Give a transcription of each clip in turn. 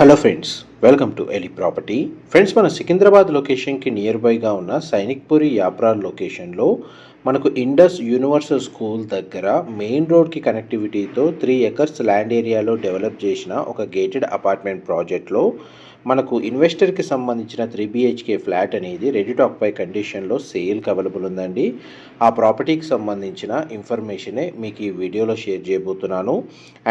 Hello friends, welcome to Eli property. Friends, మన సికింద్రాబాద్ లొకేషన్కి near బైగా ఉన్న సైనిక్పురి యాప్రాల్ లొకేషన్లో మనకు ఇండస్ యూనివర్సల్ స్కూల్ దగ్గర మెయిన్ రోడ్కి కనెక్టివిటీతో 3 ఎకర్స్ ల్యాండ్ ఏరియాలో డెవలప్ చేసిన ఒక గేటెడ్ అపార్ట్మెంట్ ప్రాజెక్ట్లో మనకు ఇన్వెస్టర్కి సంబంధించిన 3 BHK ఫ్లాట్ అనేది రెడీ టు ఆక్యుపై కండిషన్లో సేల్కి అవైలబుల్ ఉందండి. ఆ ప్రాపర్టీకి సంబంధించిన ఇన్ఫర్మేషనే మీకు ఈ వీడియోలో షేర్ చేయబోతున్నాను.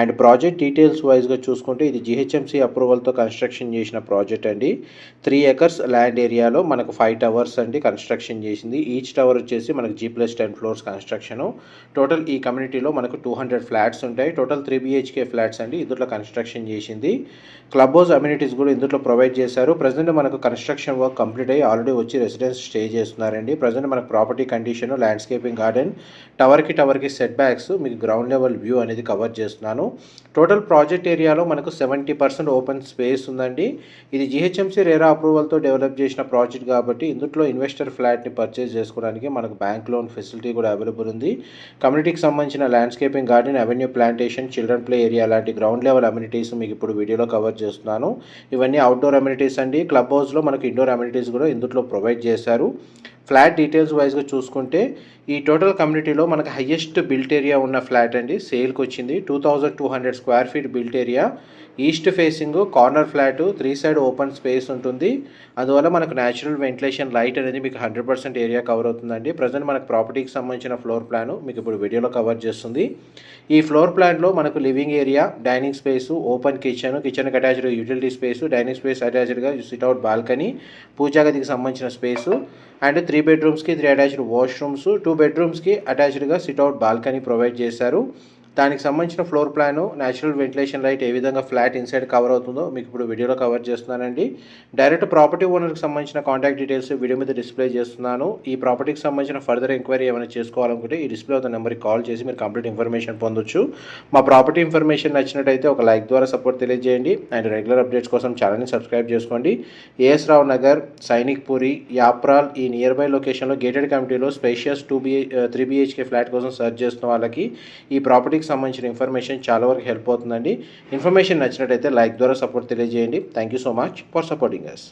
అండ్ ప్రాజెక్ట్ డీటెయిల్స్ వైజ్గా చూసుకుంటే ఇది GHMC అప్రూవల్తో కన్స్ట్రక్షన్ చేసిన ప్రాజెక్ట్ అండి. 3 ఎకర్స్ ల్యాండ్ ఏరియాలో మనకు 5 టవర్స్ అండి కన్స్ట్రక్షన్ చేసింది. ఈచ్ టవర్ వచ్చేసి మనకు G+10 ఫ్లోర్స్ కన్స్ట్రక్షను. టోటల్ ఈ కమ్యూనిటీలో మనకు 200 ఫ్లాట్స్ ఉంటాయి. టోటల్ 3 BHK ఫ్లాట్స్ అండి ఇందులో కన్స్ట్రక్షన్ చేసింది. క్లబ్ హౌస్ అమ్యూనిటీస్ కూడా ఇందులో ప్రొవైడ్ చేశారు. ప్రజెంట్ మనకు కన్స్ట్రక్షన్ వర్క్ కంప్లీట్ అయ్యి ఆల్రెడీ వచ్చి రెసిడెన్స్ స్టే చేస్తున్నారండి. ప్రజెంట్ మనకు ప్రాపర్టీ కండిషన్, ల్యాండ్స్కేపింగ్, గార్డెన్, టవర్కి సెట్ బ్యాక్స్, మీకు గ్రౌండ్ లెవెల్ వ్యూ అనేది కవర్ చేస్తున్నాను. టోటల్ ప్రాజెక్ట్ ఏరియాలో మనకు 70% ఓపెన్ స్పేస్ ఉందండి. ఇది GHMC రేరా అప్రూవల్తో డెవలప్ చేసిన ప్రాజెక్ట్ కాబట్టి ఇందులో ఇన్వెస్టర్ ఫ్లాట్ని పర్చేస్ చేసుకోవడానికి మనకు బ్యాంక్ లోన్ ఫెసిలిటీ కూడా అవైలబుల్ ఉంది. కమ్యూనిటీకి సంబంధించిన landscaping, garden, avenue plantation, children play area లాంటి గ్రౌండ్ లెవెల్ అమ్యూనిటీస్ మీకు ఇప్పుడు వీడియోలో కవర్ చేస్తున్నాను. ఇవన్నీ అవుట్డోర్ అమ్యూనిటీస్ అండి. క్లబ్ హౌస్లో మనకు ఇండోర్ అమ్యూనిటీస్ కూడా ఇందులో ప్రొవైడ్ చేశారు. ఫ్లాట్ డీటెయిల్స్ వైజ్గా చూసుకుంటే ఈ టోటల్ కమ్యూనిటీలో మనకు హయ్యెస్ట్ బిల్ట్ ఏరియా ఉన్న ఫ్లాట్ అండి సేల్కి వచ్చింది. 2200 square feet built area, east facing, corner flat, 3 side open space ఉంటుంది. అందువల్ల మనకు న్యాచురల్ వెంటిలేషన్, లైట్ అనేది మీకు 100% ఏరియా కవర్ అవుతుందండి. ప్రజెంట్ మనకు ప్రాపర్టీకి సంబంధించిన ఫ్లోర్ ప్లాన్ మీకు ఇప్పుడు వీడియోలో కవర్ చేస్తుంది. ఈ ఫ్లోర్ ప్లాన్లో మనకు living area, dining space, open కిచెన్కి attached utility space, dining space అటాచ్డ్గా సిట్అవుట్ బాల్కనీ, పూజా గదికి సంబంధించిన స్పేసు అండ్ 3 బెడ్రూమ్స్కి 3 అటాచ్డ్ వాష్రూమ్స్, 2 బెడ్రూమ్స్కి అటాచ్డ్గా సిట్అవుట్ బాల్కనీ ప్రొవైడ్ చేశారు. దానికి సంబంధించిన floor plan, natural ventilation, light ఏ విధంగా ఫ్లాట్ ఇన్సైడ్ కవర్ అవుతుందో మీకు ఇప్పుడు వీడియోలో కవర్ చేస్తున్నానండి. డైరెక్ట్ ప్రాపర్టీ ఓనర్కి సంబంధించిన కాంటాక్ట్ డీటెయిల్స్ వీడియో మీద డిస్ప్లే చేస్తున్నాను. ఈ ప్రాపర్టీకి సంబంధించిన ఫర్దర్ ఎంక్వైరీ ఏమైనా చేసుకోవాలనుకుంటే ఈ డిస్ప్లే అవుతున్న నెంబర్కి కాల్ చేసి మీరు కంప్లీట్ ఇన్ఫర్మేషన్ పొందొచ్చు. మా ప్రాపర్టీ ఇన్ఫర్మేషన్ నచ్చినట్టయితే ఒక లైక్ ద్వారా సపోర్ట్ తెలియజేయండి. అండ్ రెగ్యులర్ అప్డేట్స్ కోసం ఛానల్ని సబ్స్క్రైబ్ చేసుకోండి. AS రావు నగర్, సైనిక్పురి, యాప్రాల్ ఈ నియర్ బై లొకేషన్లో గేటెడ్ కమ్యూనిటీలో స్పేషియస్ 3 BHK ఫ్లాట్ కోసం సర్చ్ చేస్తున్న వాళ్ళకి ఈ ప్రాపర్టీకి సంబంధించిన ఇన్ఫర్మేషన్ చాలా వరకు హెల్ప్ అవుతుందండి. ఇన్ఫర్మేషన్ నచ్చినట్టయితే లైక్ ద్వారా సపోర్ట్ తెలియజేయండి. Thank you so much for supporting us.